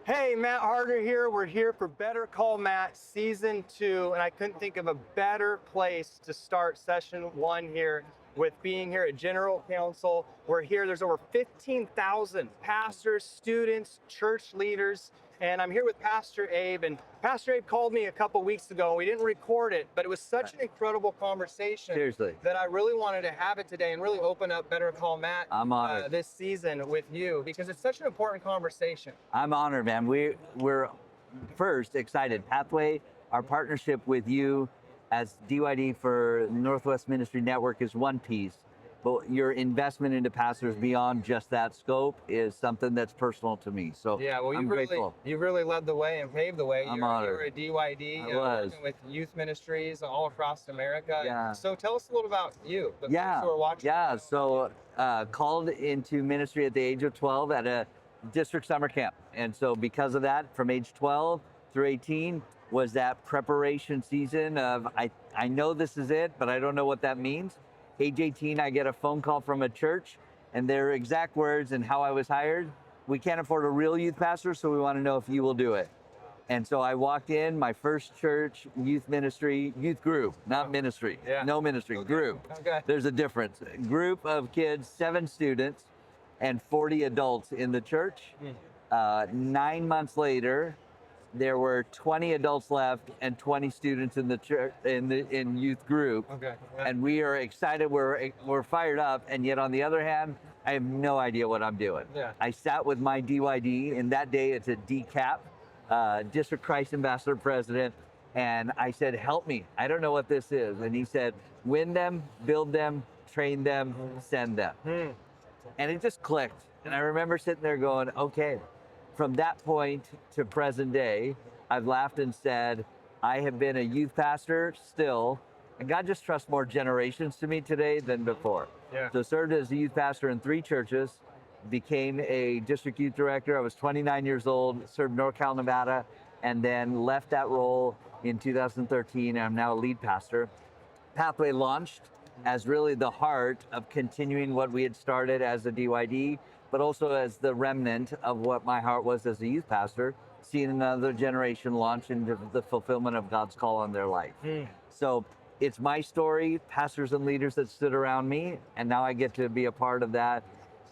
Hey, Matt Harder here. We're here for Better Call Matt Season 2, and I couldn't think of a better place to start Session 1 here with being here at General Council. We're here, there's over 15,000 pastors, students, church leaders, and I'm here with Pastor Abe. And Pastor Abe called me a couple weeks ago. We didn't record it, but it was such an incredible conversation. Seriously. That I really wanted to have it today and really open up Better Call Matt I'm honored. this season with you because it's such an important conversation. I'm honored, man. We're first excited. Pathway, our partnership with you as DYD for Northwest Ministry Network is one piece, but your investment into pastors beyond just that scope is something that's personal to me. So Yeah, well, I'm grateful. you really led the way and paved the way. I'm You honored. were a DYD, I was. working with youth ministries all across America. Yeah. So tell us a little about you, the folks who are watching. Yeah. So called into ministry at the age of 12 at a district summer camp. And so because of that, from age 12 through 18 was that preparation season of, I know this is it, but I don't know what that means. Age 18, I get a phone call from a church and their exact words and how I was hired. We can't afford a real youth pastor, so we want to know if you will do it. And so I walked in, my first church, youth ministry, youth group, not ministry, Yeah. no ministry, group. Okay. There's a difference. Group of kids, 7 students and 40 adults in the church. 9 months later, there were 20 adults left and 20 students in the church in youth group. Okay. Yeah. And we are excited. We're fired up. And yet, on the other hand, I have no idea what I'm doing. Yeah. I sat with my DYD, and that day it's a DCAP, District Christ Ambassador President, and I said, "Help me. I don't know what this is." And he said, "Win them, build them, train them, send them." And it just clicked. And I remember sitting there going, "Okay." From that point to present day, I've laughed and said, I have been a youth pastor still, and God just trusts more generations to me today than before. Yeah. So served as a youth pastor in 3 churches, became a district youth director. I was 29 years old, served NorCal, Nevada, and then left that role in 2013. I'm now a lead pastor. Pathway launched as really the heart of continuing what we had started as a DYD, but also as the remnant of what my heart was as a youth pastor, seeing another generation launch into the fulfillment of God's call on their life. So it's my story, pastors and leaders that stood around me, and now I get to be a part of that.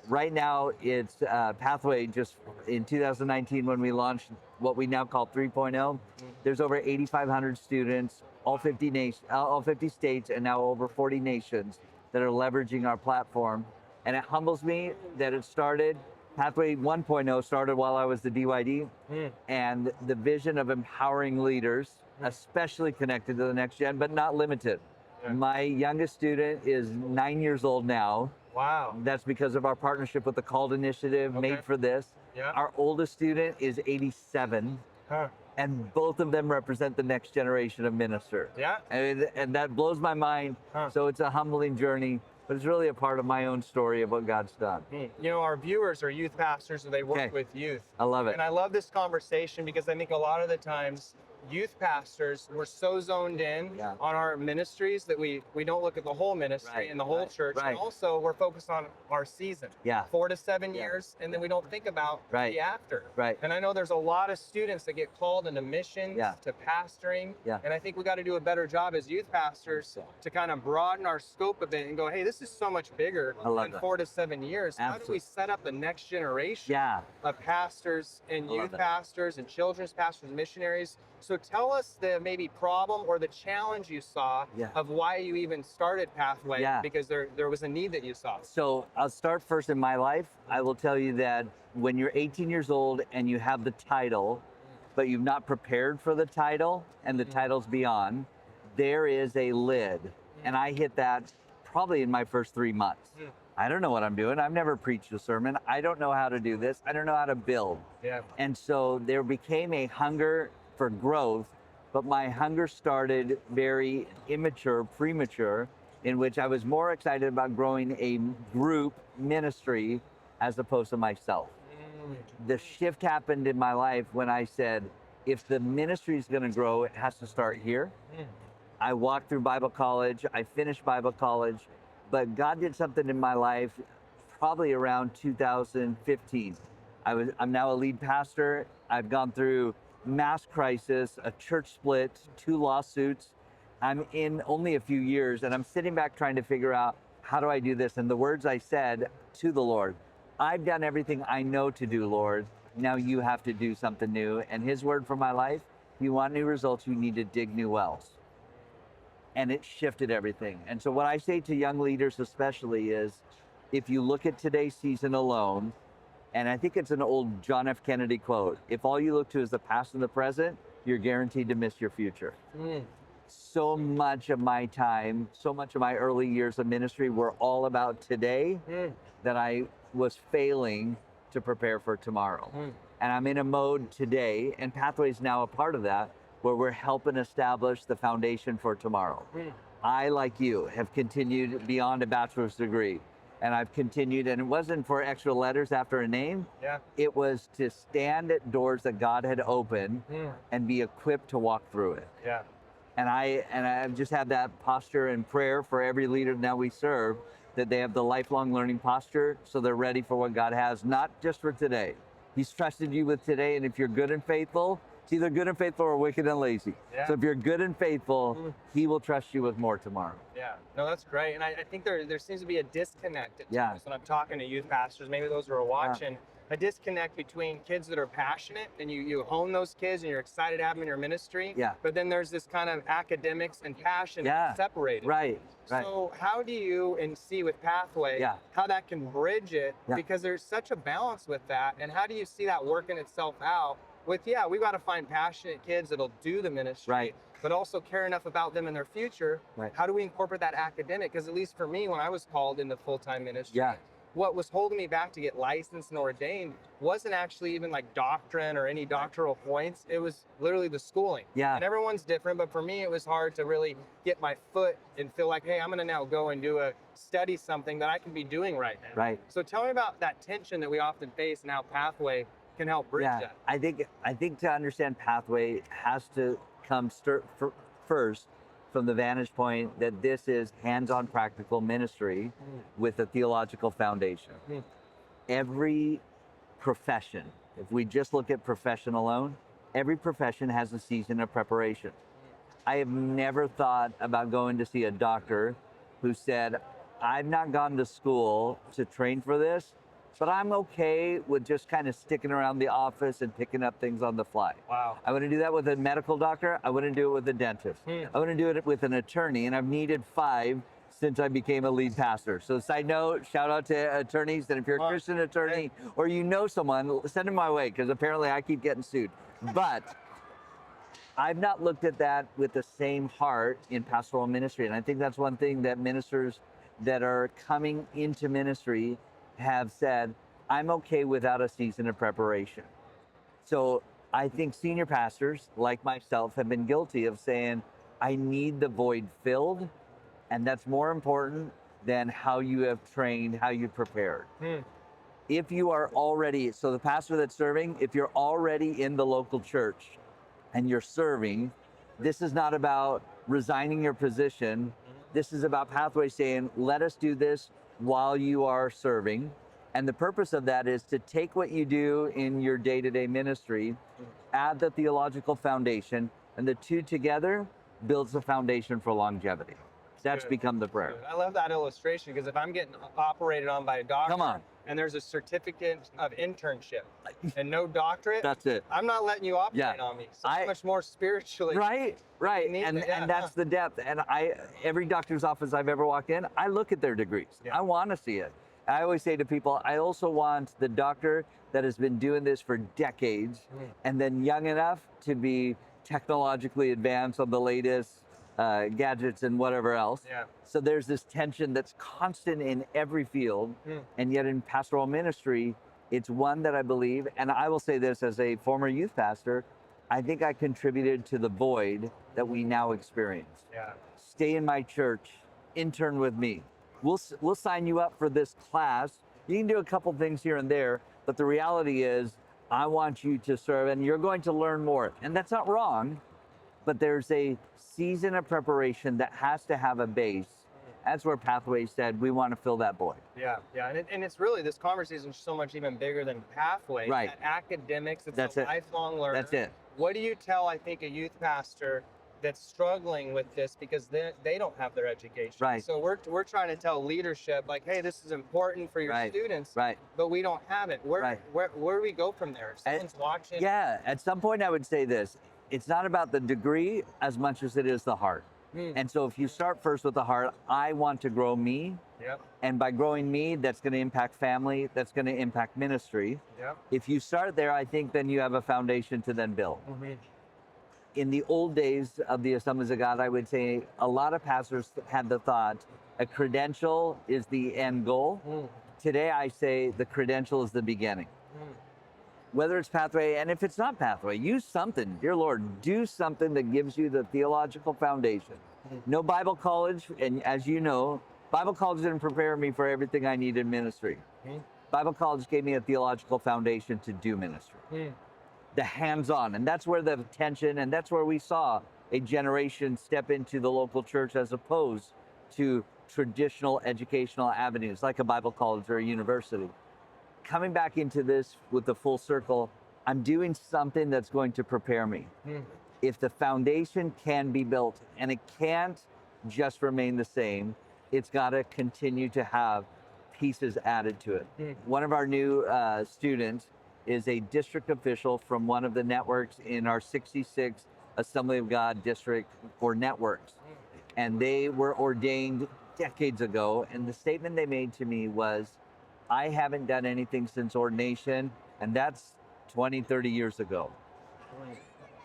Right now, it's Pathway. Just in 2019, when we launched what we now call 3.0, there's over 8,500 students, all 50 states, and now over 40 nations that are leveraging our platform. And it humbles me that it started. Pathway 1.0 started while I was the DYD, and the vision of empowering leaders, especially connected to the next gen, but not limited. Yeah. My youngest student is 9 years old now. Wow. That's because of our partnership with the Called Initiative, Okay. made for this. Yeah. Our oldest student is 87, Huh. and both of them represent the next generation of minister. Yeah. And that blows my mind. Huh. So it's a humbling journey, but it's really a part of my own story of what God's done. You know, our viewers are youth pastors, so they work Okay. with youth. I love it. And I love this conversation because I think a lot of the times youth pastors, we're so zoned in Yeah. on our ministries that we don't look at the whole ministry Right, and the whole right, church. right. And also we're focused on our season. Yeah. 4 to 7 Yeah. years, and then we don't think about Right. the after. Right. And I know there's a lot of students that get called into missions, Yeah. to pastoring. Yeah. And I think we got to do a better job as youth pastors to kind of broaden our scope a bit and go, hey, this is so much bigger I love than that. 4 to 7 years. How do Absolutely. we set up the next generation Yeah. of pastors and I love youth that. pastors and children's pastors, missionaries? So tell us the maybe problem or the challenge you saw Yeah. of why you even started Pathway, Yeah. because there was a need that you saw. So I'll start first in my life. I will tell you that when you're 18 years old and you have the title, but you've not prepared for the title and the titles beyond, there is a lid. And I hit that probably in my first 3 months. I don't know what I'm doing. I've never preached a sermon. I don't know how to do this. I don't know how to build. Yeah. And so there became a hunger for growth, but my hunger started very immature, premature, in which I was more excited about growing a group ministry as opposed to myself. The shift happened in my life when I said, if the ministry is going to grow, it has to start here. I walked through Bible college. I finished Bible college, but God did something in my life probably around 2015. I'm now a lead pastor. I've gone through mass crisis, a church split, 2 lawsuits. I'm in only a few years, and I'm sitting back trying to figure out, how do I do this? And the words I said to the Lord, I've done everything I know to do, Lord. Now you have to do something new. And his word for my life, if you want new results, you need to dig new wells. And it shifted everything. And so what I say to young leaders especially is, if you look at today's season alone, and I think it's an old John F. Kennedy quote, if all you look to is the past and the present, you're guaranteed to miss your future. So much of my time, so much of my early years of ministry were all about today that I was failing to prepare for tomorrow. And I'm in a mode today, and Pathway's now a part of that, where we're helping establish the foundation for tomorrow. I, like you, have continued beyond a bachelor's degree. And I've continued, and it wasn't for extra letters after a name. It was to stand at doors that God had opened and be equipped to walk through it. And I've just had that posture and prayer for every leader now we serve, that they have the lifelong learning posture, so they're ready for what God has, not just for today. He's trusted you with today, and if you're good and faithful, it's either good and faithful or wicked and lazy. So if you're good and faithful, he will trust you with more tomorrow. No, that's great. And I think there seems to be a disconnect at times when I'm talking to youth pastors, maybe those who are watching, a disconnect between kids that are passionate and you hone those kids and you're excited to have them in your ministry. But then there's this kind of academics and passion separated. Right. So how do you see with Pathway how that can bridge it? Because there's such a balance with that. And how do you see that working itself out with, we got to find passionate kids that'll do the ministry, but also care enough about them in their future. How do we incorporate that academic? Because at least for me, when I was called into full-time ministry, what was holding me back to get licensed and ordained wasn't actually even like doctrine or any doctoral points. It was literally the schooling. And everyone's different, but for me, it was hard to really get my foot and feel like, hey, I'm going to now go and study something that I can be doing right now. So tell me about that tension that we often face and how Pathway can help bridge that. I think to understand Pathway has to come first from the vantage point that this is hands-on practical ministry with a theological foundation. Every profession, if we just look at profession alone, every profession has a season of preparation. I have never thought about going to see a doctor who said, I've not gone to school to train for this, but I'm okay with just kind of sticking around the office and picking up things on the fly. I wouldn't do that with a medical doctor. I wouldn't do it with a dentist. I wouldn't do it with an attorney, and I've needed 5 since I became a lead pastor. So side note, shout out to attorneys, and if you're a Christian attorney or you know someone, send them my way, because apparently I keep getting sued. But I've not looked at that with the same heart in pastoral ministry, and I think that's one thing that ministers that are coming into ministry have said, I'm okay without a season of preparation. So I think senior pastors like myself have been guilty of saying, I need the void filled, and that's more important than how you have trained, how you prepared. If you are already, so the pastor that's serving, if you're already in the local church and you're serving, this is not about resigning your position. This is about Pathway saying, let us do this while you are serving. And the purpose of that is to take what you do in your day-to-day ministry, add the theological foundation, and the two together builds the foundation for longevity. That's become the prayer. I love that illustration, because if I'm getting operated on by a doctor and there's a certificate of internship and no doctorate, that's it. I'm not letting you operate on me. So much more spiritually. Right. And that's the depth. And every doctor's office I've ever walked in, I look at their degrees. I want to see it. I always say to people, I also want the doctor that has been doing this for decades and then young enough to be technologically advanced on the latest gadgets and whatever else. So there's this tension that's constant in every field. And yet in pastoral ministry, it's one that I believe, and I will say this as a former youth pastor, I think I contributed to the void that we now experience. Stay in my church, intern with me. We'll sign you up for this class. You can do a couple things here and there, but the reality is I want you to serve and you're going to learn more. And that's not wrong, but there's a season of preparation that has to have a base That's where Pathway said, we want to fill that void. Yeah, yeah, and it's really, this conversation is so much even bigger than Pathway. Right. At academics, it's That's a it. lifelong learner. That's it. What do you tell, I think, a youth pastor that's struggling with this because they don't have their education? Right. So we're trying to tell leadership, like, hey, this is important for your Right. students, Right. but we don't have it. Right. Where do we go from there? If someone's watching. Yeah, at some point I would say this. It's not about the degree as much as it is the heart. And so if you start first with the heart, I want to grow me. Yep. And by growing me, that's going to impact family, that's going to impact ministry. Yep. If you start there, I think then you have a foundation to then build. In the old days of the Assemblies of God, I would say a lot of pastors had the thought a credential is the end goal. Today, I say the credential is the beginning. Whether it's Pathway, and if it's not Pathway, use something. Dear Lord, do something that gives you the theological foundation. No Bible college, and as you know, Bible college didn't prepare me for everything I need in ministry. Bible college gave me a theological foundation to do ministry. The hands-on, and that's where the tension, and that's where we saw a generation step into the local church as opposed to traditional educational avenues like a Bible college or a university. Coming back into this with the full circle, I'm doing something that's going to prepare me. If the foundation can be built, and it can't just remain the same, it's got to continue to have pieces added to it. One of our new students is a district official from one of the networks in our 66 Assembly of God district or networks. And they were ordained decades ago. And the statement they made to me was, I haven't done anything since ordination, and that's 20, 30 years ago.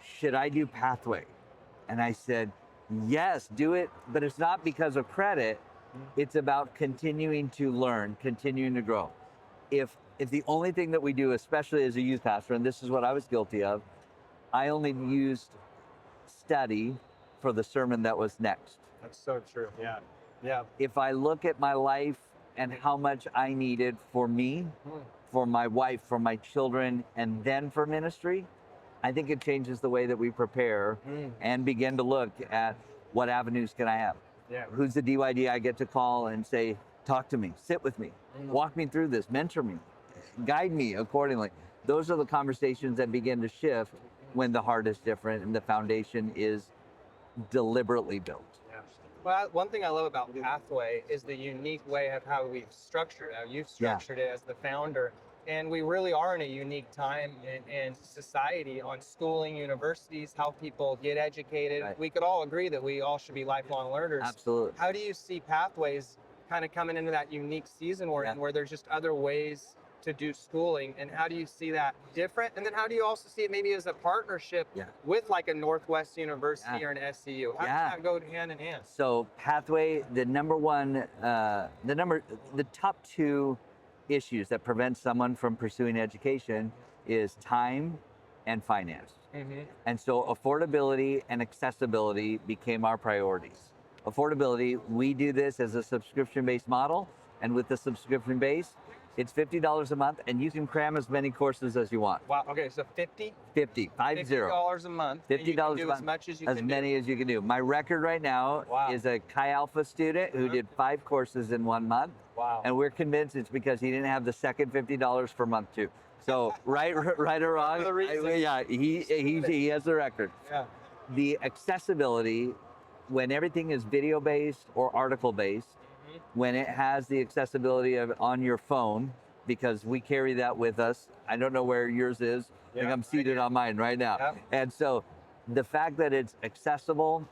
Should I do Pathway? And I said, yes, do it, but it's not because of credit. It's about continuing to learn, continuing to grow. If the only thing that we do, especially as a youth pastor, and this is what I was guilty of, I only used study for the sermon that was next. That's so true. Yeah. Yeah. If I look at my life and how much I needed for me, for my wife, for my children, and then for ministry, I think it changes the way that we prepare and begin to look at what avenues can I have. Yeah. Who's the DYD I get to call and say, talk to me, sit with me, walk me through this, mentor me, guide me accordingly. Those are the conversations that begin to shift when the heart is different and the foundation is deliberately built. Yeah. Well, one thing I love about Pathway is the unique way of how we've structured it. You've structured it as the founder. And we really are in a unique time in society on schooling, universities, how people get educated. Right. We could all agree that we all should be lifelong learners. Absolutely. How do you see Pathways kind of coming into that unique season we're in, where there's just other ways to do schooling, and how do you see that different? And then how do you also see it maybe as a partnership with like a Northwest University or an SCU? How does that go hand in hand? So Pathway, the top two issues that prevent someone from pursuing education is time and finance. And so affordability and accessibility became our priorities. Affordability, we do this as a subscription-based model, and with the subscription base, it's $50 a month, and you can cram as many courses as you want. Wow. Okay, so $50 a month. $50 a month. as much as you as can many as you can do. My record right now is a Chi Alpha student who did 5 courses in 1 month. Wow. And we're convinced it's because he didn't have the second $50 per month too. So right or wrong, The reason. he has the record. Yeah. The accessibility, when everything is video based or article based, when it has the accessibility of on your phone, because we carry that with us. I don't know where yours is. I think I'm seated on mine right now. Yep. And so the fact that it's accessible,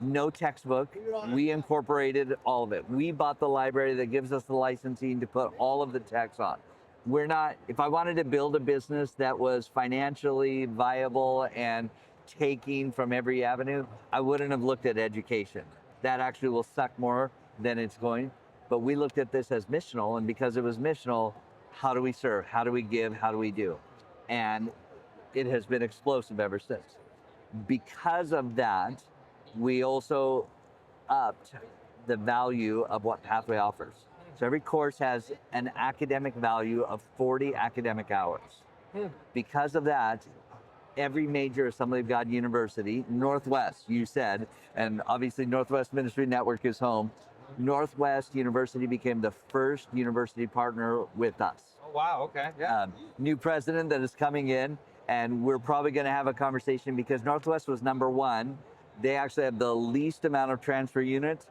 no textbook, we incorporated all of it. We bought the library that gives us the licensing to put all of the text on. We're not, if I wanted to build a business that was financially viable and taking from every avenue, I wouldn't have looked at education. That actually will suck more than it's going. But we looked at this as missional, and because it was missional, how do we serve? How do we give? How do we do? And it has been explosive ever since. Because of that, we also upped the value of what Pathway offers. So every course has an academic value of 40 academic hours. Because of that, every major Assembly of God university, Northwest, you said, and obviously Northwest Ministry Network is home, Northwest University became the first university partner with us. Oh, wow. Okay. Yeah. New president that is coming in, and we're probably going to have a conversation because Northwest was number one. They actually have the least amount of transfer units,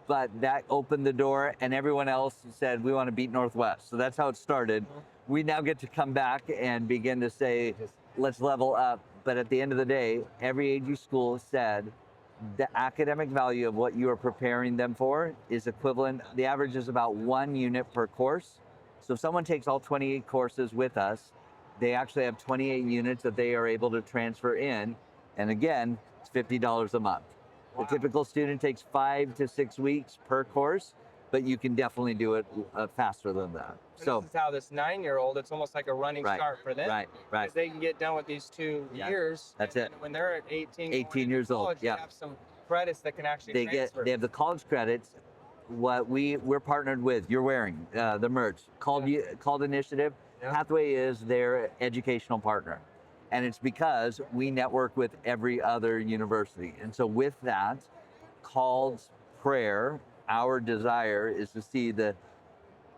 but that opened the door, and everyone else said we want to beat Northwest. So that's how it started. We now get to come back and begin to say, let's level up. But at the end of the day, every AG school said the academic value of what you are preparing them for is equivalent. The average is about 1 unit per course. So if someone takes all 28 courses with us, they actually have 28 units that they are able to transfer in. And again, it's $50 a month. Wow. The typical student takes 5 to 6 weeks per course, but you can definitely do it faster than that. So this is how this 9-year-old, it's almost like a running Right, start for them. right. Because they can get done with these 2 Yeah, years. that's and it. then when they're at 18, 18 years old, college, yeah. They have some credits that can actually They transfer. they have the college credits. What we're partnered with, you're wearing the merch called Initiative. Yeah. Pathway is their educational partner, and it's because we network with every other university. And so with that, called prayer, our desire is to see the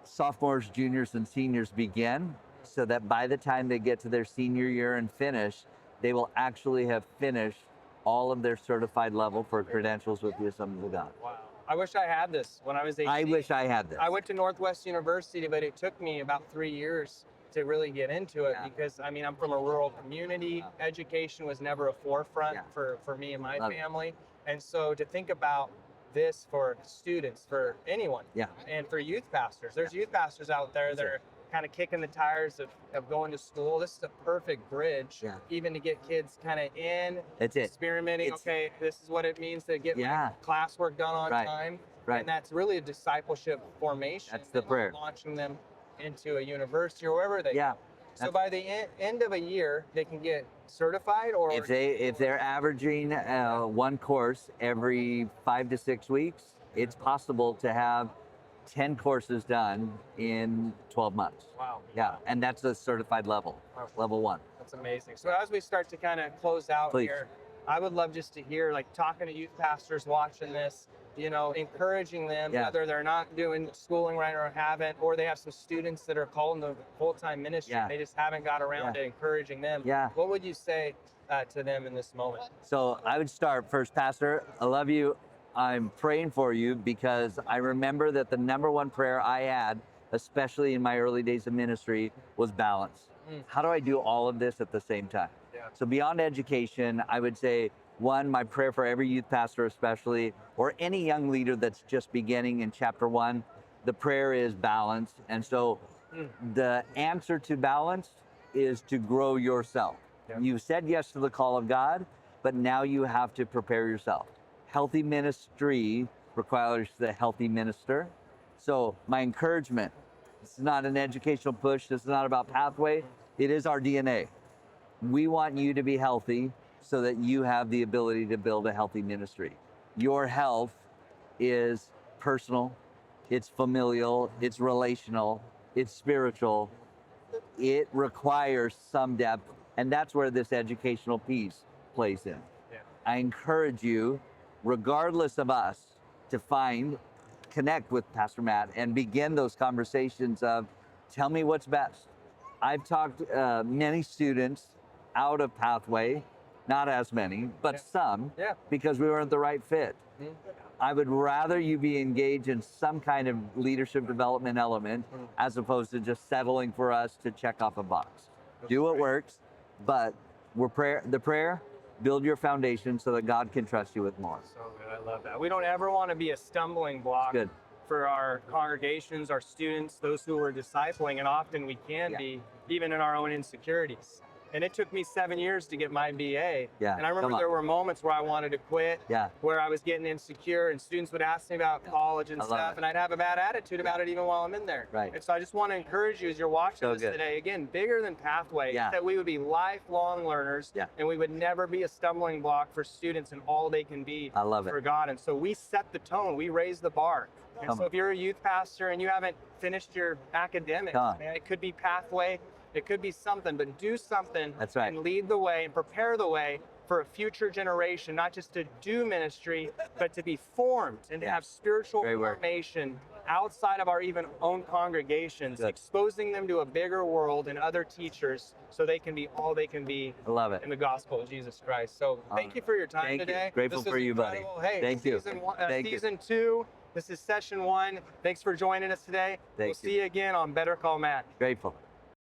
sophomores, juniors, and seniors begin, so that by the time they get to their senior year and finish, they will actually have finished all of their certified level for credentials with the Assemblies of God. Wow. I wish I had this when I was 18. I wish I had this. I went to Northwest University, but it took me about 3 years to really get into it Yeah. because, I mean, I'm from a rural community. Education was never a forefront Yeah. for me and my Love it. family. And so to think about this for students, for anyone, Yeah. and for youth pastors, there's youth pastors out there that That's are kind of kicking the tires of going to school. This is a perfect bridge, Yeah. even to get kids kind of in, That's it. experimenting. It's- Okay, this is what it means to get Yeah. my classwork done on Right. time. Right. And that's really a discipleship formation. That's the and prayer. Launching them into a university or wherever they Yeah. go. So by the end of a year, they can get certified, or If they're averaging one course every 5 to 6 weeks, it's possible to have 10 courses done in 12 months. wow, Yeah, and that's a certified level, Wow. level 1. that's amazing. So as we start to kind of close out Please. here, I would love just to hear, like, talking to youth pastors watching this, encouraging them, Yeah. whether they're not doing schooling right or haven't, or they have some students that are called into full-time ministry. Yeah. They just haven't got around Yeah. to encouraging them. Yeah. What would you say to them in this moment? So I would start first, Pastor, I love you. I'm praying for you because I remember that the number one prayer I had, especially in my early days of ministry, was balance. How do I do all of this at the same time? Yeah. So beyond education, I would say, one, my prayer for every youth pastor especially, or any young leader that's just beginning in chapter 1, the prayer is balance. And so the answer to balance is to grow yourself. Yeah. You said yes to the call of God, but now you have to prepare yourself. Healthy ministry requires a healthy minister. So my encouragement, this is not an educational push. This is not about Pathway. It is our DNA. We want you to be healthy so that you have the ability to build a healthy ministry. Your health is personal, it's familial, it's relational, it's spiritual. It requires some depth, and that's where this educational piece plays in. Yeah. I encourage you, regardless of us, to connect with Pastor Matt and begin those conversations of, tell me what's best. I've talked many students out of Pathway, not as many, but Yeah. some, Yeah. because we weren't the right fit. Mhm. I would rather you be engaged in some kind of leadership development element as opposed to just settling for us to check off a box. Do what works, but the prayer, build your foundation so that God can trust you with more. So good. I love that. We don't ever want to be a stumbling block Good. for our congregations, our students, those who we're discipling, and often we can Yeah. be, even in our own insecurities. And it took me 7 years to get my BA. Yeah, And I come remember on. there were moments where I wanted to quit, Yeah. where I was getting insecure, and students would ask me about college and I love stuff, it. and I'd have a bad attitude about it even while I'm in there. Right. And so I just want to encourage you as you're watching So this good. today, again, bigger than Pathway, Yeah. that we would be lifelong learners, Yeah. and we would never be a stumbling block for students and all they can be I love it. for God. And so we set the tone, we raise the bar. And Come so on. if you're a youth pastor and you haven't finished your academics, Come on. man, it could be Pathway, it could be something, but do something That's right. and lead the way and prepare the way for a future generation, not just to do ministry, but to be formed and to have spiritual Great work. formation outside of our even own congregations, Good. exposing them to a bigger world and other teachers so they can be all they can be I love it. in the gospel of Jesus Christ. So thank you for your time Thank you. today. Grateful This was for you, buddy. incredible. Hey, Thank you. season one, Thank you. season 2. This is session 1. Thanks for joining us today. We'll Thank you. see you again on Better Call Matt. Grateful.